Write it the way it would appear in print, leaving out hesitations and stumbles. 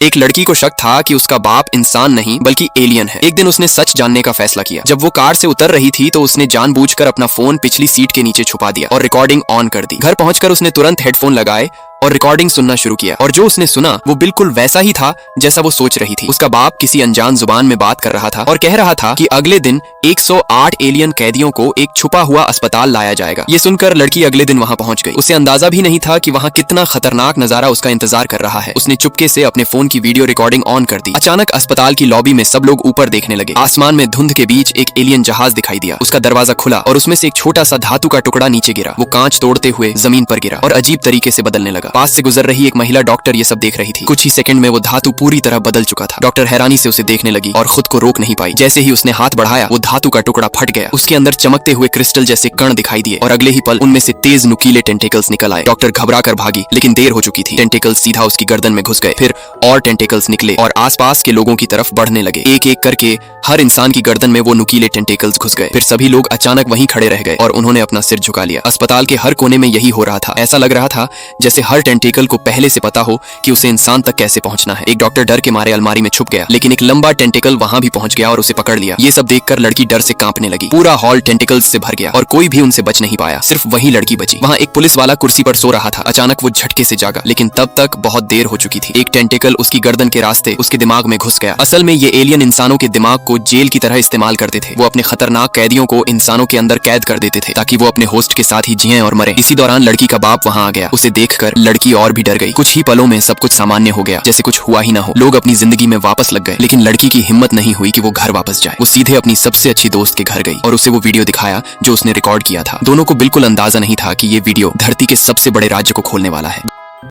एक लड़की को शक था कि उसका बाप इंसान नहीं बल्कि एलियन है। एक दिन उसने सच जानने का फैसला किया। जब वो कार से उतर रही थी तो उसने जानबूझकर अपना फोन पिछली सीट के नीचे छुपा दिया और रिकॉर्डिंग ऑन कर दी। घर पहुंचकर उसने तुरंत हेडफोन लगाए और रिकॉर्डिंग सुनना शुरू किया, और जो उसने सुना वो बिल्कुल वैसा ही था जैसा वो सोच रही थी। उसका बाप किसी अनजान जुबान में बात कर रहा था और कह रहा था कि अगले दिन 108 एलियन कैदियों को एक छुपा हुआ अस्पताल लाया जाएगा। ये सुनकर लड़की अगले दिन वहां पहुंच गई। उसे अंदाजा भी नहीं था कि वहां कितना खतरनाक नजारा उसका इंतजार कर रहा है। उसने चुपके से अपने फोन की वीडियो रिकॉर्डिंग ऑन कर दी। अचानक अस्पताल की लॉबी में सब लोग ऊपर देखने लगे। आसमान में धुंध के बीच एक एलियन जहाज दिखाई दिया। उसका दरवाजा खुला और उसमें से एक छोटा सा धातु का टुकड़ा नीचे गिरा। वो कांच तोड़ते हुए जमीन पर गिरा और अजीब तरीके से बदलने लगा। पास से गुजर रही एक महिला डॉक्टर ये सब देख रही थी। कुछ ही सेकंड में वो धातु पूरी तरह बदल चुका था। डॉक्टर हैरानी से उसे देखने लगी और खुद को रोक नहीं पाई। जैसे ही उसने हाथ बढ़ाया वो धातु का टुकड़ा फट गया। उसके अंदर चमकते हुए क्रिस्टल जैसे कण दिखाई दिए और अगले ही पल उनमें से तेज नुकीले टेंटेकल्स निकल आए। डॉक्टर घबरा कर भागी, लेकिन देर हो चुकी थी। टेंटेकल्स सीधा उसकी गर्दन में घुस गए। फिर और टेंटेकल्स निकले और आसपास के लोगों की तरफ बढ़ने लगे। एक एक करके हर इंसान की गर्दन में वो नुकीले टेंटेकल्स घुस गए। फिर सभी लोग अचानक वहीं खड़े रह गए और उन्होंने अपना सिर झुका लिया। अस्पताल के हर कोने में यही हो रहा था। ऐसा लग रहा था जैसे हर टेंटेकल को पहले से पता हो कि उसे इंसान तक कैसे पहुंचना है। एक डॉक्टर डर के मारे अलमारी में छुप गया, लेकिन एक लंबा टेंटेकल वहां भी पहुंच गया और उसे पकड़ लिया। ये सब देखकर लड़की डर से कांपने लगी। पूरा हॉल टेंटेकल्स से भर गया और कोई भी उनसे बच नहीं पाया। सिर्फ वही लड़की बची। वहां एक पुलिस वाला कुर्सी पर सो रहा था। अचानक वो झटके से जागा, लेकिन तब तक बहुत देर हो चुकी थी। एक टेंटेकल उसकी गर्दन के रास्ते उसके दिमाग में घुस गया। असल में ये एलियन इंसानों के दिमाग को जेल की तरह इस्तेमाल करते थे। वो अपने खतरनाक कैदियों को इंसानों के अंदर कैद कर देते थे ताकि वो अपने होस्ट के साथ ही जिएं और मरे। इसी दौरान लड़की का बाप वहां आ गया। उसे देखकर लड़की और भी डर गई। कुछ ही पलों में सब कुछ सामान्य हो गया, जैसे कुछ हुआ ही ना हो। लोग अपनी जिंदगी में वापस लग गए, लेकिन लड़की की हिम्मत नहीं हुई कि वो घर वापस जाए। वो सीधे अपनी सबसे अच्छी दोस्त के घर गई और उसे वो वीडियो दिखाया जो उसने रिकॉर्ड किया था। दोनों को बिल्कुल अंदाजा नहीं था कि ये वीडियो धरती के सबसे बड़े राज्य को खोलने वाला है।